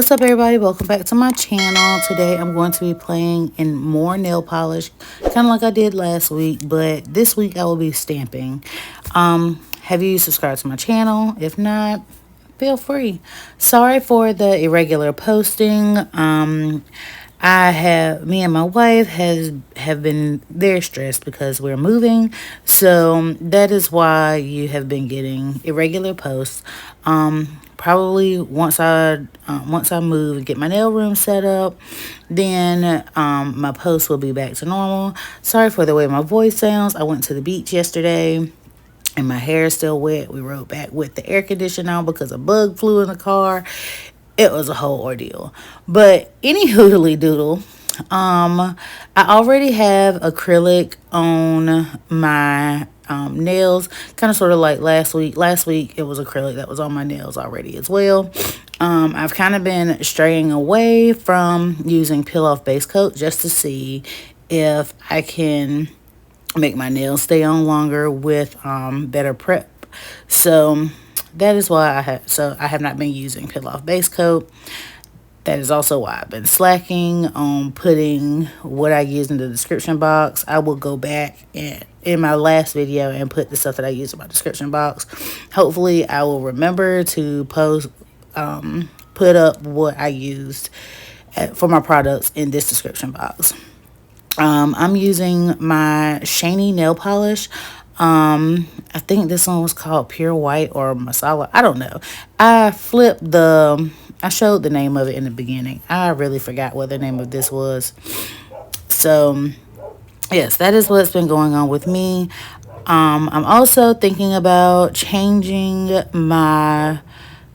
What's up, everybody? Welcome back to my channel. Today I'm going to be playing in more nail polish, kind of like I did last week, but this week I will be stamping. Have you subscribed to my channel? If not, feel free. Sorry for the irregular posting. Me and my wife have been very stressed because we're moving, so that is why you have been getting irregular posts. Probably once I move and get my nail room set up, then my posts will be back to normal. Sorry for the way my voice sounds. I went to the beach yesterday and my hair is still wet. We rode back with the air conditioner on because a bug flew in the car. It was a whole ordeal. But any hoodly doodle, I already have acrylic on my nails, kind of sort of like last week. Last week it was acrylic that was on my nails already as well. I've kind of been straying away from using peel off base coat just to see if I can make my nails stay on longer with better prep. So that is why I have not been using peel off base coat. That is also why I've been slacking on putting what I use in the description box. I will go back in my last video and put the stuff that I use in my description box. Hopefully I will remember to put up what I used for my products in this description box. I'm using my Shany nail polish. I think this one was called Pure White or Masala. I don't know. I showed the name of it in the beginning. I really forgot what the name of this was. So, yes, that is what's been going on with me. I'm also thinking about changing my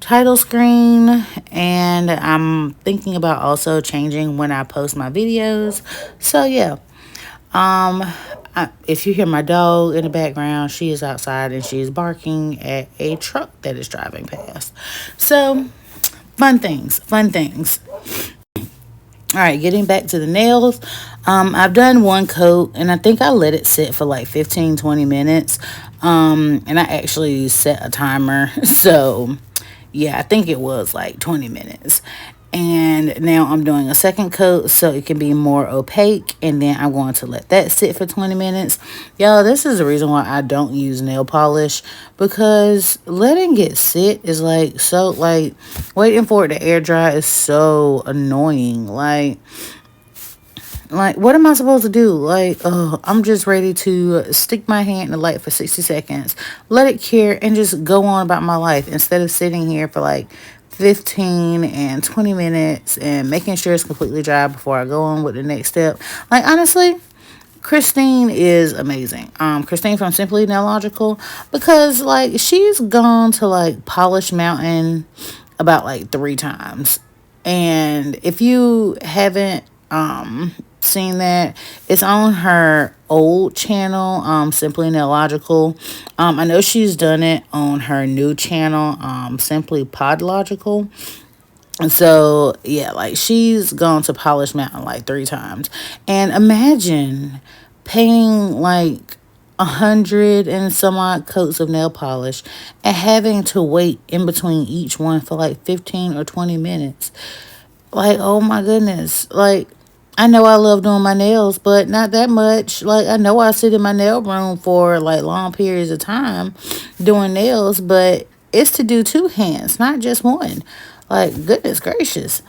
title screen, and I'm thinking about also changing when I post my videos. So yeah, if you hear my dog in the background, she is outside and she is barking at a truck that is driving past. So fun things. All right, getting back to the nails. I've done one coat and I think I let it sit for like 15-20 minutes. And I actually set a timer. So yeah, I think it was like 20 minutes. And now I'm doing a second coat so it can be more opaque, and then I'm going to let that sit for 20 minutes. Y'all, this is the reason why I don't use nail polish, because letting it sit is like so, like, waiting for it to air dry is so annoying. Like what am I supposed to do? Like, oh, I'm just ready to stick my hand in the light for 60 seconds, let it cure, and just go on about my life instead of sitting here for like 15 and 20 minutes and making sure it's completely dry before I go on with the next step. Like, honestly, Christine is amazing. Christine from Simply Nailogical, because like she's gone to like Polish Mountain about like 3 times. And if you haven't seen that, it's on her old channel, Simply Nailogical. I know she's done it on her new channel, Simply Podlogical. And so yeah, like she's gone to Polish Mountain like 3 times. And imagine paying like 100 and some odd coats of nail polish and having to wait in between each one for like 15 or 20 minutes. Like, oh my goodness. Like, I know I love doing my nails, but not that much. Like, I know I sit in my nail room for like long periods of time doing nails, but it's to do 2 hands, not just one. Like, goodness gracious.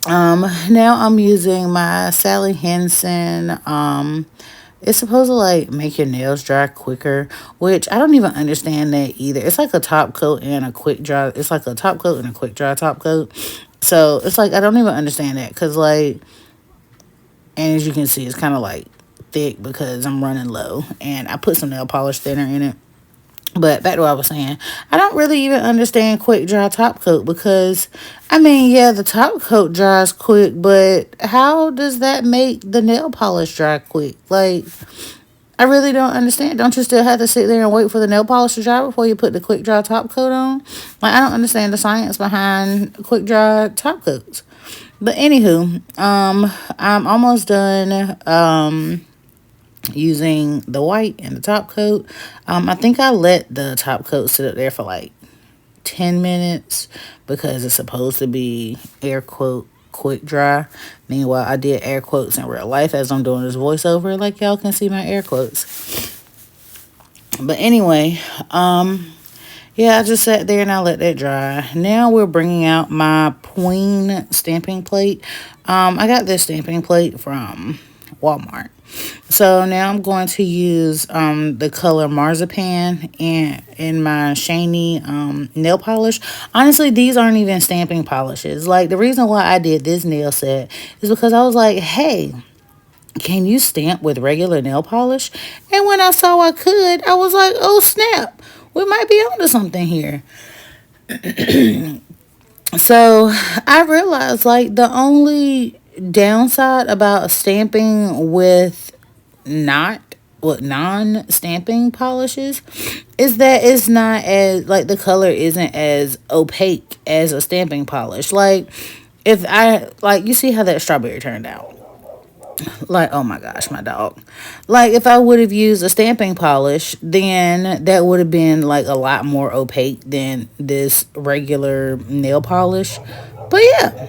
Now I'm using my Sally Hansen. It's supposed to like make your nails dry quicker, which I don't even understand that either. It's like a top coat and a quick dry. It's like a top coat and a quick dry top coat. So it's like I don't even understand that, because like, and as you can see, it's kind of like thick because I'm running low, and I put some nail polish thinner in it. But back to what I was saying, I don't really even understand quick dry top coat, because I mean, yeah, the top coat dries quick, but how does that make the nail polish dry quick? Like, I really don't understand. Don't you still have to sit there and wait for the nail polish to dry before you put the quick dry top coat on? Like, I don't understand the science behind quick dry top coats. But anywho, I'm almost done using the white and the top coat. I think I let the top coat sit up there for like 10 minutes because it's supposed to be air quote quick dry. Meanwhile, I did air quotes in real life as I'm doing this voiceover, like y'all can see my air quotes. But anyway, yeah, I just sat there and I let that dry. Now we're bringing out my Queen stamping plate. I got this stamping plate from Walmart. So now I'm going to use the color Marzipan and in my shiny nail polish. Honestly, these aren't even stamping polishes. Like, the reason why I did this nail set is because I was like, hey, can you stamp with regular nail polish? And when I saw I could, I was like, oh snap, we might be onto something here. So I realized, like, the only downside about stamping with not with non-stamping polishes is that it's not as, like, the color isn't as opaque as a stamping polish. Like, if I, like, you see how that strawberry turned out. Like, oh my gosh, my dog. Like, if I would have used a stamping polish, then that would have been like a lot more opaque than this regular nail polish. But yeah.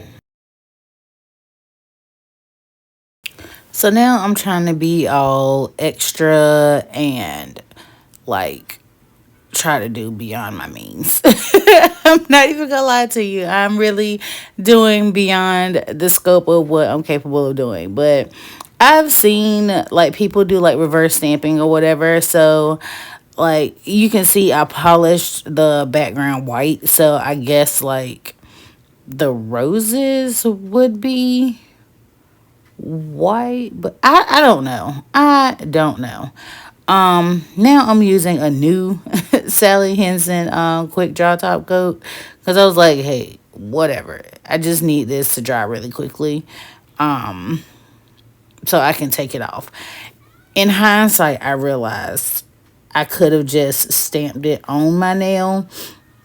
So now I'm trying to be all extra and, like, try to do beyond my means. I'm not even gonna lie to you. I'm really doing beyond the scope of what I'm capable of doing. But I've seen, like, people do like reverse stamping or whatever. So, like, you can see I polished the background white. So I guess, like, the roses would be white, but I don't know. I don't know. Now I'm using a new Sally Henson quick draw top coat because I was like, hey, whatever. I just need this to dry really quickly, um, so I can take it off. In hindsight, I realized I could have just stamped it on my nail,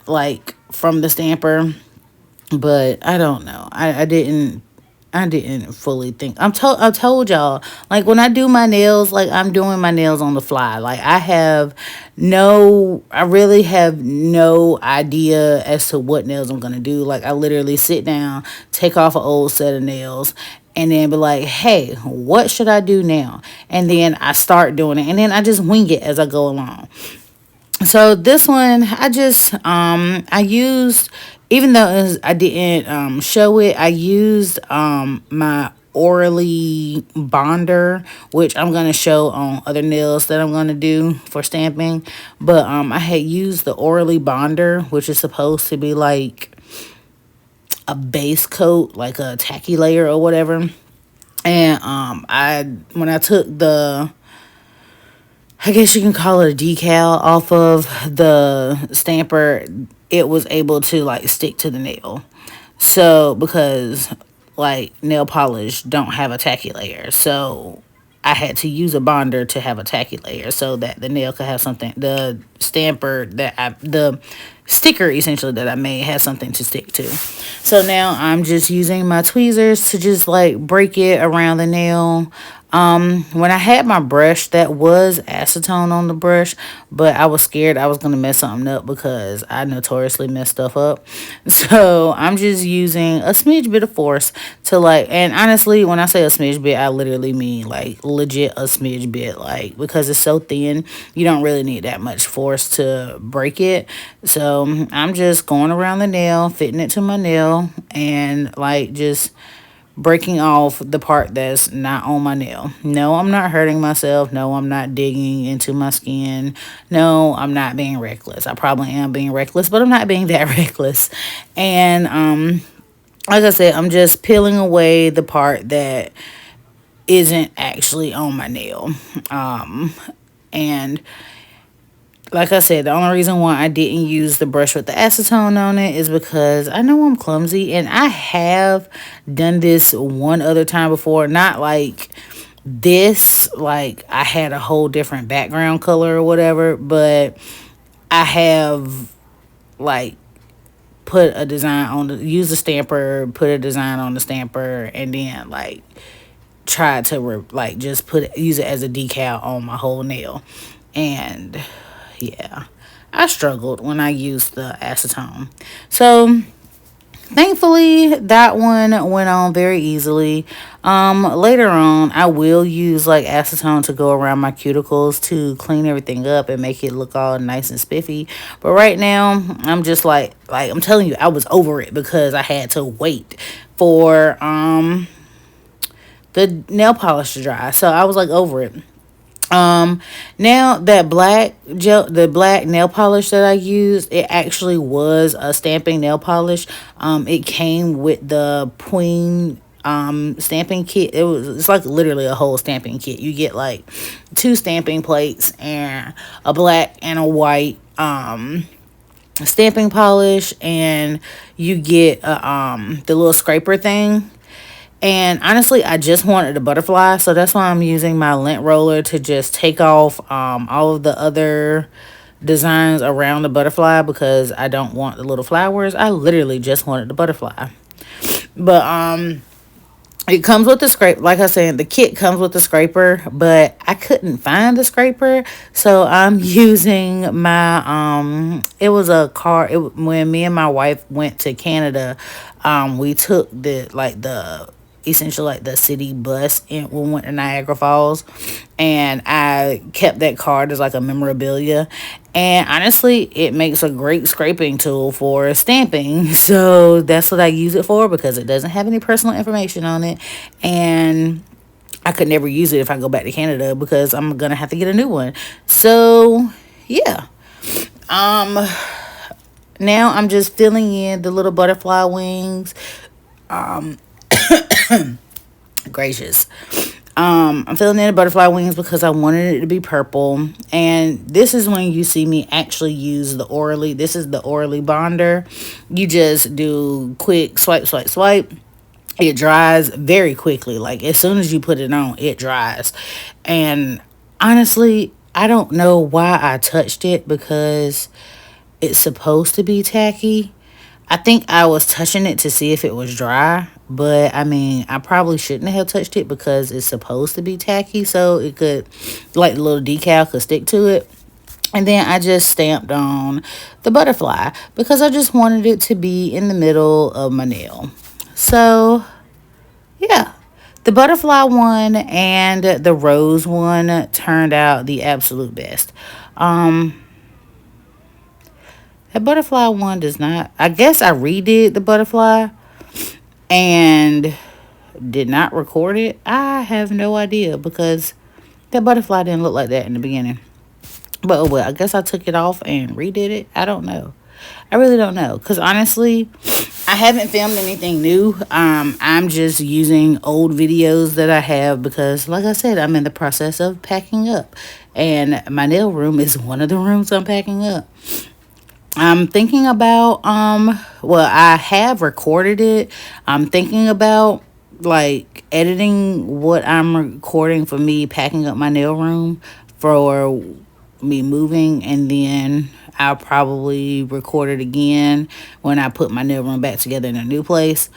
like, from the stamper, but I don't know. I didn't fully think. I told y'all, like, when I do my nails, like, I'm doing my nails on the fly. Like, I really have no idea as to what nails I'm gonna do. Like, I literally sit down, take off an old set of nails, and then be like, hey, what should I do now? And then I start doing it, and then I just wing it as I go along. So this one, I used, even though I didn't show it, I used my Orly bonder, which I'm gonna show on other nails that I'm gonna do for stamping. But I had used the Orly bonder, which is supposed to be like a base coat, like a tacky layer or whatever. And I when I took the, I guess you can call it a decal off of the stamper, it was able to, like, stick to the nail. So, because, like, nail polish don't have a tacky layer. So, I had to use a bonder to have a tacky layer so that the nail could have something, the sticker essentially that I made has something to stick to. So now I'm just using my tweezers to just, like, break it around the nail. When I had my brush, that was acetone on the brush, but I was scared I was gonna mess something up because I notoriously mess stuff up. So I'm just using a smidge bit of force to, like, and honestly, when I say a smidge bit, I literally mean, like, legit a smidge bit, like, because it's so thin, you don't really need that much force to break it. So I'm just going around the nail, fitting it to my nail, and, like, just breaking off the part that's not on my nail. No, I'm not hurting myself. No, I'm not digging into my skin. No, I'm not being reckless. I probably am being reckless, but I'm not being that reckless. And like I said, I'm just peeling away the part that isn't actually on my nail. And like I said, the only reason why I didn't use the brush with the acetone on it is because I know I'm clumsy, and I have done this one other time before. Not like this, like, I had a whole different background color or whatever, but I have, like, put a design on the, use the stamper, put a design on the stamper, and then, like, try to like, just use it as a decal on my whole nail. And yeah, I struggled when I used the acetone. So thankfully, that one went on very easily. Later on, I will use like acetone to go around my cuticles to clean everything up and make it look all nice and spiffy. But right now, I'm just like I'm telling you, I was over it because I had to wait for the nail polish to dry. So I was like over it. Um, Now that the black nail polish that I used, it actually was a stamping nail polish. It came with the Queen stamping kit. It's like literally a whole stamping kit. You get like two stamping plates and a black and a white stamping polish, and you get the little scraper thing. And honestly, I just wanted a butterfly, so that's why I'm using my lint roller to just take off all of the other designs around the butterfly because I don't want the little flowers. I literally just wanted the butterfly. But it comes with the scrape. Like I said, the kit comes with the scraper, but I couldn't find the scraper, so I'm using my it was a car when me and my wife went to Canada. We took the essentially like the city bus and we went to Niagara Falls, and I kept that card as like a memorabilia. And honestly, it makes a great scraping tool for stamping. So that's what I use it for because it doesn't have any personal information on it. And I could never use it if I go back to Canada because I'm gonna have to get a new one. So yeah. Um Now I'm just filling in the little butterfly wings. Gracious. I'm filling in the butterfly wings because I wanted it to be purple. And this is when you see me actually use the Orly. This is the Orly Bonder. You just do quick swipe, swipe, swipe. It dries very quickly. Like as soon as you put it on, it dries. And honestly, I don't know why I touched it because it's supposed to be tacky. I think I was touching it to see if it was dry, but I mean, I probably shouldn't have touched it because it's supposed to be tacky, so it could, like the little decal could stick to it. And then I just stamped on the butterfly because I just wanted it to be in the middle of my nail. So, yeah. The butterfly one and the rose one turned out the absolute best. Um, that butterfly one does not. I guess I redid the butterfly and did not record it. I have no idea because that butterfly didn't look like that in the beginning. But oh well, I guess I took it off and redid it. I don't know. I really don't know because honestly, I haven't filmed anything new. I'm just using old videos that I have because, like I said, I'm in the process of packing up, and my nail room is one of the rooms I'm packing up. I'm thinking about well, I have recorded it. I'm thinking about like editing what I'm recording for me packing up my nail room for me moving, and then I'll probably record it again when I put my nail room back together in a new place.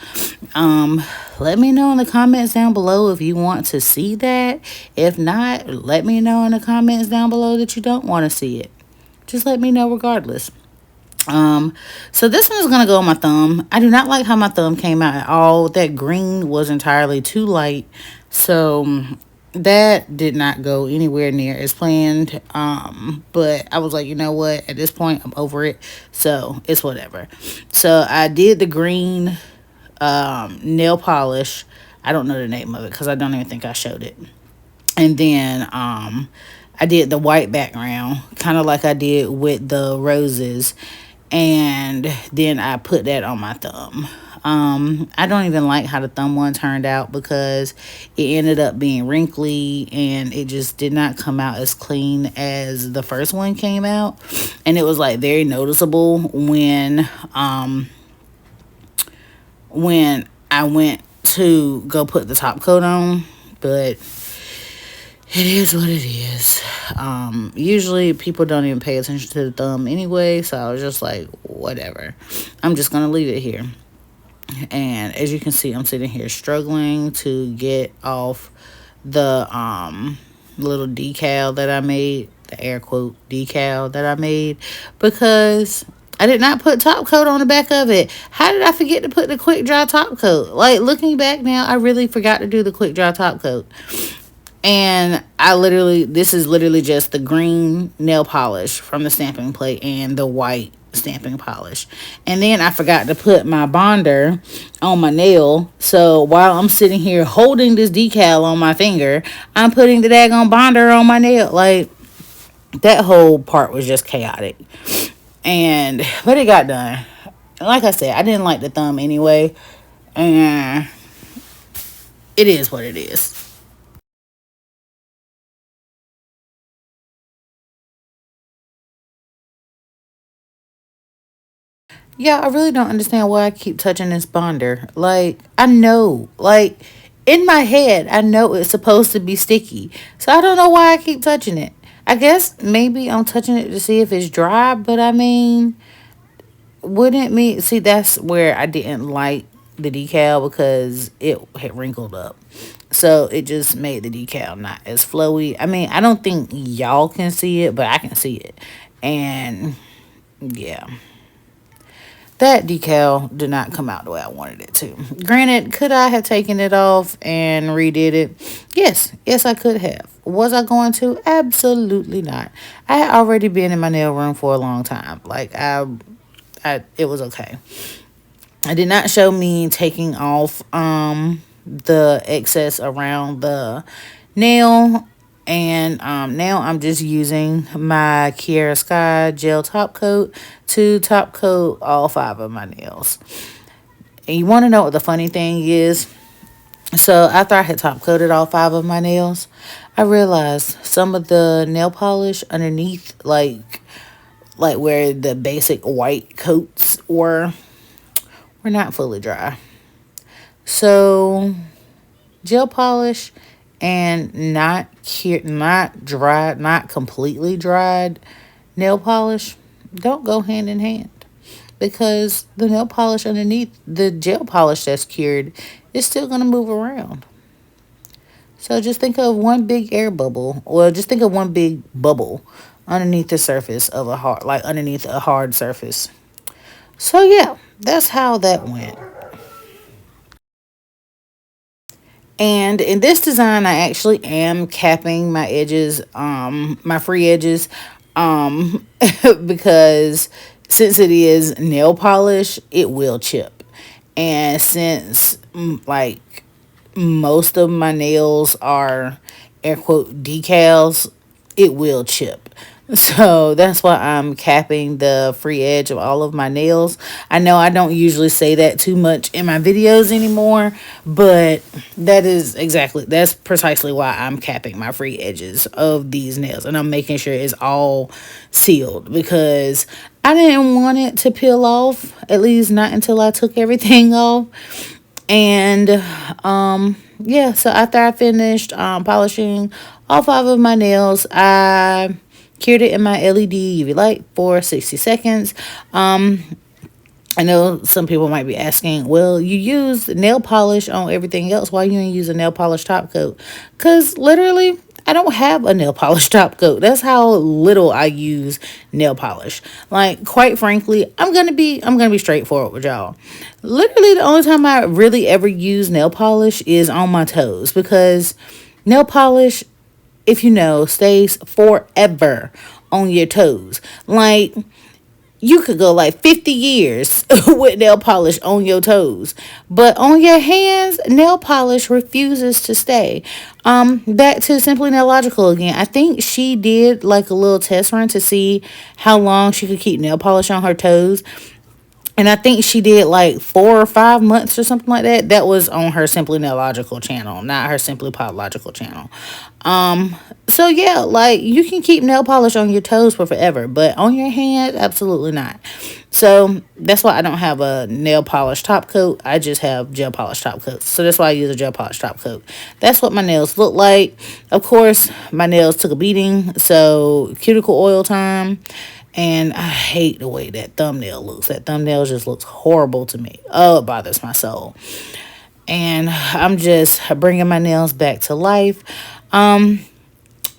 Um Let me know in the comments down below if you want to see that. If not, let me know in the comments down below that you don't want to see it. Just let me know regardless. So this one is gonna go on my thumb. I do not like how my thumb came out at all. That green was entirely too light. So that did not go anywhere near as planned. But I was like, you know what? At this point, I'm over it. So it's whatever. So I did the green nail polish. I don't know the name of it because I don't even think I showed it. And then I did the white background, kind of like I did with the roses. And then I put that on my thumb. I don't even like how the thumb one turned out because it ended up being wrinkly and it just did not come out as clean as the first one came out. And it was like very noticeable when I went to go put the top coat on. But it is what it is. Usually people don't even pay attention to the thumb anyway, so I was just like, whatever. I'm just gonna leave it here. And as you can see, I'm sitting here struggling to get off the little decal that I made. the air quote decal that I made, because I did not put top coat on the back of it. How did I forget to put the quick dry top coat? Like, looking back now, I really forgot to do the quick dry top coat. And this is literally just the green nail polish from the stamping plate and the white stamping polish. And then I forgot to put my bonder on my nail. So while I'm sitting here holding this decal on my finger, I'm putting the daggone bonder on my nail. Like, that whole part was just chaotic. But it got done. Like I said, I didn't like the thumb anyway. And it is what it is. Yeah, I really don't understand why I keep touching this bonder. Like, I know, like, in my head, I know it's supposed to be sticky. So I don't know why I keep touching it. I guess maybe I'm touching it to see if it's dry, but I mean, wouldn't me see that's where I didn't like the decal because it had wrinkled up. So it just made the decal not as flowy. I mean, I don't think y'all can see it, but I can see it. And yeah. That decal did not come out the way I wanted it to. Granted, could I have taken it off and redid it? Yes, yes, I could have. Was I going to? Absolutely not. I had already been in my nail room for a long time. Like, it was okay. I did not show me taking off the excess around the nail. And now I'm just using my Kiara Sky gel top coat to top coat all 5 of my nails. And you want to know what the funny thing is? So after I had top coated all 5 of my nails, I realized some of the nail polish underneath, like where the basic white coats were not fully dry. So gel polish and not dried, not completely dried nail polish don't go hand in hand, because the nail polish underneath the gel polish that's cured is still going to move around. So just think of one big air bubble, or just think of one big bubble underneath the surface of underneath a hard surface. So yeah, that's how that went. And in this design, I actually am capping my edges, my free edges, um, because since it is nail polish, it will chip. And since, like, most of my nails are air quote decals, it will chip. So that's why I'm capping the free edge of all of my nails. I know I don't usually say that too much in my videos anymore, but that's precisely why I'm capping my free edges of these nails. And I'm making sure it's all sealed, because I didn't want it to peel off, at least not until I took everything off. And yeah, so after I finished polishing all 5 of my nails, I cured it in my LED UV light for 60 seconds. I know some people might be asking, well, you used nail polish on everything else. Why you didn't use a nail polish top coat? Because literally, I don't have a nail polish top coat. That's how little I use nail polish. Like, quite frankly, I'm gonna be straightforward with y'all. Literally, the only time I really ever use nail polish is on my toes, because nail polish, if you know, stays forever on your toes. Like, you could go like 50 years with nail polish on your toes, but on your hands, nail polish refuses to stay. Back to Simply Nailogical again. I think she did like a little test run to see how long she could keep nail polish on her toes. And I think she did like 4 or 5 months or something like that. That was on her Simply Nailogical channel, not her Simply Pop Logical channel. So yeah, like, you can keep nail polish on your toes for forever, but on your hand, absolutely not. So that's why I don't have a nail polish top coat. I just have gel polish top coats. So that's why I use a gel polish top coat. That's what my nails look like. Of course, my nails took a beating, so cuticle oil time. And I hate the way that thumbnail looks. That thumbnail just looks horrible to me. Oh, it bothers my soul. And I'm just bringing my nails back to life.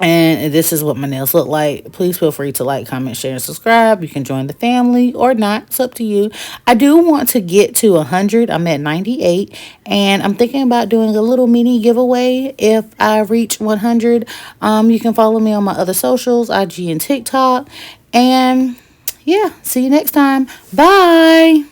And this is what my nails look like. Please feel free to like, comment, share, and subscribe. You can join the family or not. It's up to you. I do want to get to 100. I'm at 98. And I'm thinking about doing a little mini giveaway if I reach 100. You can follow me on my other socials, IG and TikTok. And yeah, see you next time. Bye.